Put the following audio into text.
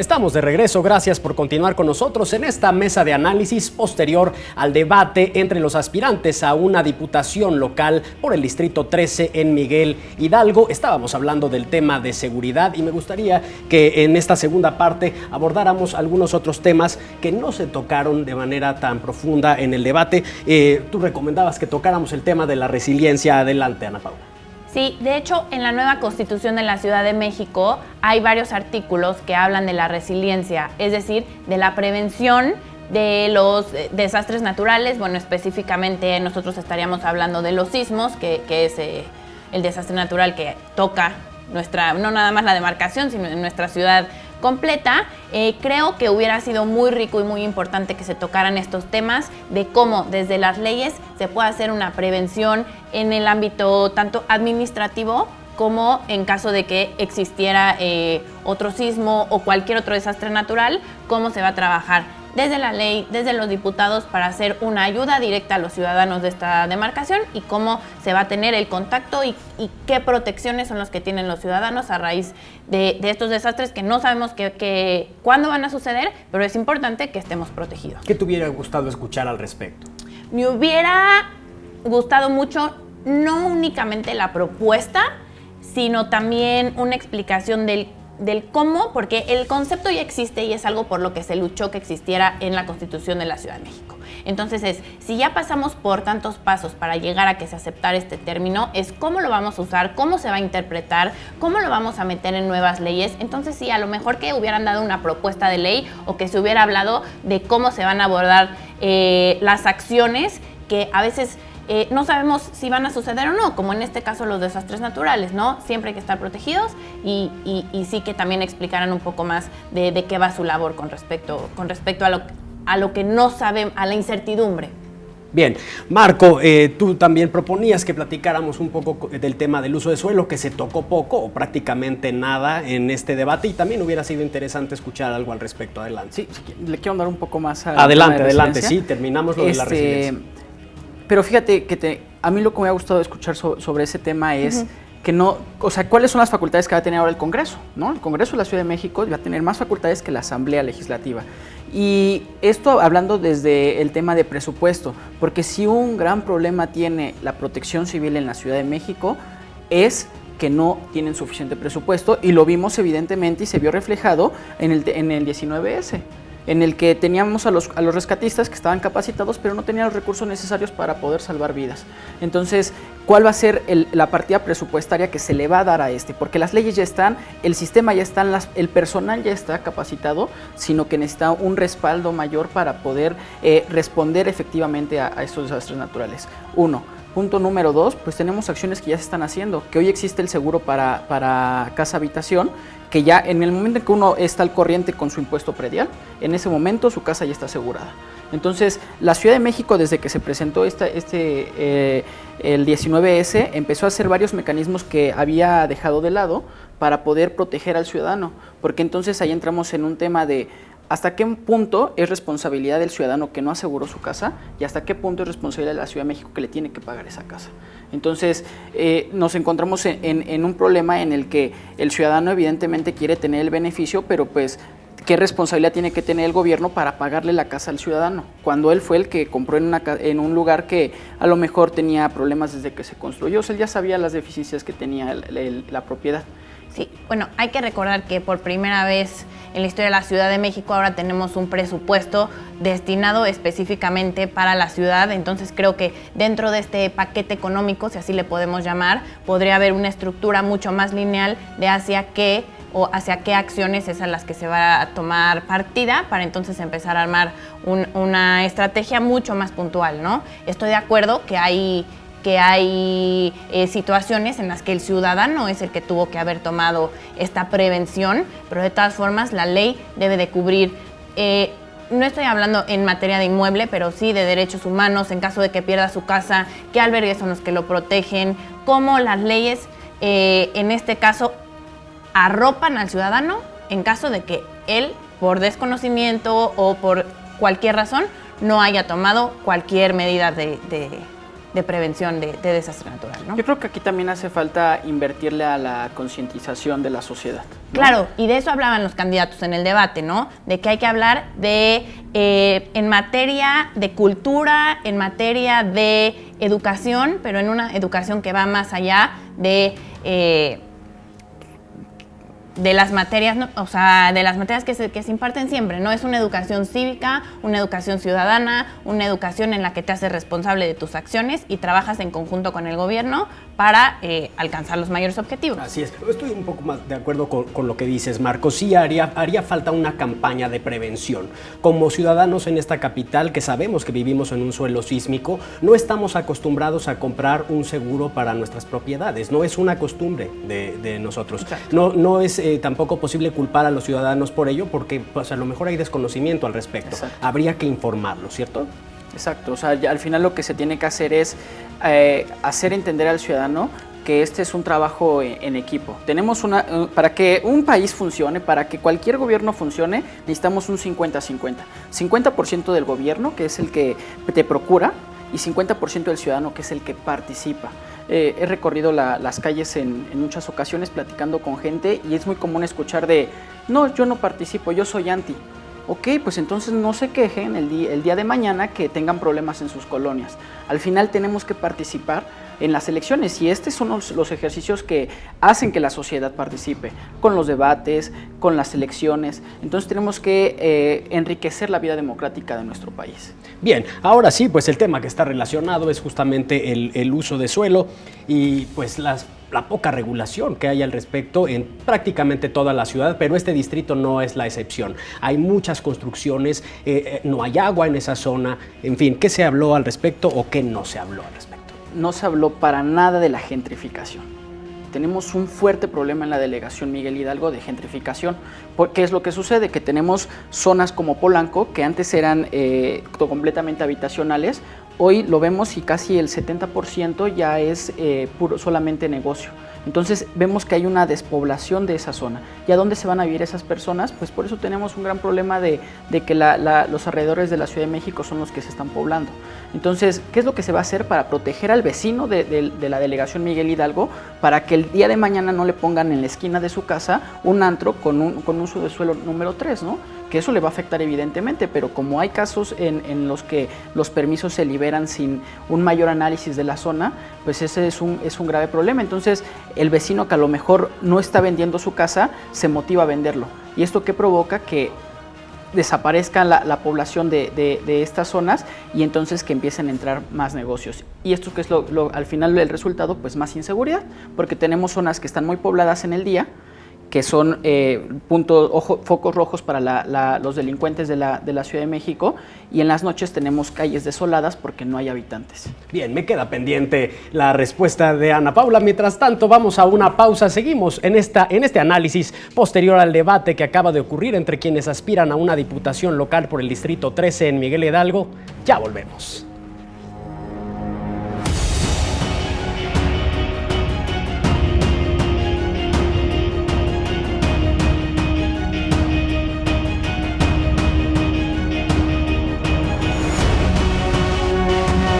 Estamos de regreso, gracias por continuar con nosotros en esta mesa de análisis posterior al debate entre los aspirantes a una diputación local por el Distrito 13 en Miguel Hidalgo. Estábamos hablando del tema de seguridad y me gustaría que en esta segunda parte abordáramos algunos otros temas que no se tocaron de manera tan profunda en el debate. Tú recomendabas que tocáramos el tema de la resiliencia. Adelante, Ana Paula. Sí, de hecho, en la nueva Constitución de la Ciudad de México hay varios artículos que hablan de la resiliencia, es decir, de la prevención de los desastres naturales. Bueno, específicamente nosotros estaríamos hablando de los sismos, que es el desastre natural que toca no nada más la demarcación, sino en nuestra ciudad completa. Creo que hubiera sido muy rico y muy importante que se tocaran estos temas de cómo desde las leyes se puede hacer una prevención en el ámbito tanto administrativo como en caso de que existiera otro sismo o cualquier otro desastre natural, cómo se va a trabajar desde la ley, desde los diputados para hacer una ayuda directa a los ciudadanos de esta demarcación y cómo se va a tener el contacto y qué protecciones son los que tienen los ciudadanos a raíz de estos desastres que no sabemos cuándo van a suceder, pero es importante que estemos protegidos. ¿Qué te hubiera gustado escuchar al respecto? Me hubiera gustado mucho no únicamente la propuesta, sino también una explicación del cómo, porque el concepto ya existe y es algo por lo que se luchó que existiera en la Constitución de la Ciudad de México. Entonces si ya pasamos por tantos pasos para llegar a que se aceptara este término, es cómo lo vamos a usar, cómo se va a interpretar, cómo lo vamos a meter en nuevas leyes. Entonces sí, a lo mejor que hubieran dado una propuesta de ley o que se hubiera hablado de cómo se van a abordar las acciones que a veces no sabemos si van a suceder o no, como en este caso los desastres naturales, ¿no? Siempre hay que estar protegidos y sí que también explicaran un poco más de qué va su labor con respecto a lo que no saben, a la incertidumbre. Bien, Marco, tú también proponías que platicáramos un poco del tema del uso de suelo, que se tocó poco o prácticamente nada en este debate y también hubiera sido interesante escuchar algo al respecto. Adelante. Sí, le quiero andar un poco más a adelante, sí, terminamos lo de la resiliencia. Pero fíjate que a mí lo que me ha gustado escuchar sobre ese tema es que no, o sea, ¿cuáles son las facultades que va a tener ahora el Congreso? ¿No? El Congreso de la Ciudad de México va a tener más facultades que la Asamblea Legislativa. Y esto hablando desde el tema de presupuesto, porque si un gran problema tiene la Protección Civil en la Ciudad de México es que no tienen suficiente presupuesto y lo vimos evidentemente y se vio reflejado en el 19S. En el que teníamos a los rescatistas que estaban capacitados, pero no tenían los recursos necesarios para poder salvar vidas. Entonces, ¿cuál va a ser la partida presupuestaria que se le va a dar a Porque las leyes ya están, el sistema ya está, el personal ya está capacitado, sino que necesita un respaldo mayor para poder responder efectivamente a estos desastres naturales. Punto número 2, pues tenemos acciones que ya se están haciendo, que hoy existe el seguro para casa-habitación, que ya en el momento en que uno está al corriente con su impuesto predial, en ese momento su casa ya está asegurada. Entonces, la Ciudad de México, desde que se presentó el 19S, empezó a hacer varios mecanismos que había dejado de lado para poder proteger al ciudadano, porque entonces ahí entramos en un tema de hasta qué punto es responsabilidad del ciudadano que no aseguró su casa y hasta qué punto es responsabilidad de la Ciudad de México que le tiene que pagar esa casa. Entonces nos encontramos en un problema en el que el ciudadano evidentemente quiere tener el beneficio, pero pues ¿qué responsabilidad tiene que tener el gobierno para pagarle la casa al ciudadano? Cuando él fue el que compró en un lugar que a lo mejor tenía problemas desde que se construyó, o sea, él ya sabía las deficiencias que tenía la propiedad. Sí, bueno, hay que recordar que por primera vez en la historia de la Ciudad de México ahora tenemos un presupuesto destinado específicamente para la ciudad, entonces creo que dentro de este paquete económico, si así le podemos llamar, podría haber una estructura mucho más lineal de hacia qué acciones es a las que se va a tomar partida para entonces empezar a armar una estrategia mucho más puntual, ¿no? Estoy de acuerdo que hay situaciones en las que el ciudadano es el que tuvo que haber tomado esta prevención, pero de todas formas la ley debe de cubrir, no estoy hablando en materia de inmueble, pero sí de derechos humanos, en caso de que pierda su casa, qué albergues son los que lo protegen, cómo las leyes, en este caso, arropan al ciudadano en caso de que él, por desconocimiento o por cualquier razón, no haya tomado cualquier medida de prevención de desastre natural, ¿no? Yo creo que aquí también hace falta invertirle a la concientización de la sociedad, ¿no? Claro, y de eso hablaban los candidatos en el debate, ¿no? De que hay que hablar de, en materia de cultura, en materia de educación, pero en una educación que va más allá de las materias, ¿no? O sea, de las materias que se imparten siempre, ¿no? Es una educación cívica, una educación ciudadana, una educación en la que te haces responsable de tus acciones y trabajas en conjunto con el gobierno para alcanzar los mayores objetivos. Así es. Estoy un poco más de acuerdo con lo que dices, Marco. Sí haría falta una campaña de prevención. Como ciudadanos en esta capital, que sabemos que vivimos en un suelo sísmico, no estamos acostumbrados a comprar un seguro para nuestras propiedades. No es una costumbre de nosotros. No es tampoco posible culpar a los ciudadanos por ello, porque pues, a lo mejor hay desconocimiento al respecto. Exacto. Habría que informarlo, ¿cierto? Exacto, o sea, al final lo que se tiene que hacer es hacer entender al ciudadano que este es un trabajo en equipo. Tenemos para que un país funcione, para que cualquier gobierno funcione, necesitamos un 50-50. 50% del gobierno, que es el que te procura, y 50% del ciudadano, que es el que participa. He recorrido las calles en muchas ocasiones platicando con gente y es muy común escuchar no, yo no participo, yo soy anti. Ok, pues entonces no se quejen el día de mañana que tengan problemas en sus colonias. Al final tenemos que participar en las elecciones y estos son los ejercicios que hacen que la sociedad participe, con los debates, con las elecciones. Entonces tenemos que enriquecer la vida democrática de nuestro país. Bien, ahora sí, pues el tema que está relacionado es justamente el uso de suelo y pues la poca regulación que hay al respecto en prácticamente toda la ciudad, pero este distrito no es la excepción. Hay muchas construcciones, no hay agua en esa zona, en fin, ¿qué se habló al respecto o qué no se habló al respecto? No se habló para nada de la gentrificación. Tenemos un fuerte problema en la delegación Miguel Hidalgo de gentrificación. ¿Qué es lo que sucede? Que tenemos zonas como Polanco, que antes eran completamente habitacionales, hoy lo vemos y casi el 70% ya es solamente negocio. Entonces vemos que hay una despoblación de esa zona. ¿Y a dónde se van a vivir esas personas? Pues por eso tenemos un gran problema de que los alrededores de la Ciudad de México son los que se están poblando. Entonces, ¿qué es lo que se va a hacer para proteger al vecino de la delegación Miguel Hidalgo para que el día de mañana no le pongan en la esquina de su casa un antro con uso de suelo número 3, ¿no? Que eso le va a afectar evidentemente, pero como hay casos en los que los permisos se liberan sin un mayor análisis de la zona, pues ese es un grave problema. Entonces, el vecino que a lo mejor no está vendiendo su casa, se motiva a venderlo. ¿Y esto qué provoca? Que desaparezca la población de estas zonas y entonces que empiecen a entrar más negocios. Y esto que es al final el resultado, pues más inseguridad, porque tenemos zonas que están muy pobladas en el día, que son focos rojos para los delincuentes de la Ciudad de México, y en las noches tenemos calles desoladas porque no hay habitantes. Bien, me queda pendiente la respuesta de Ana Paula. Mientras tanto, vamos a una pausa. Seguimos en este análisis posterior al debate que acaba de ocurrir entre quienes aspiran a una diputación local por el Distrito 13 en Miguel Hidalgo. Ya volvemos.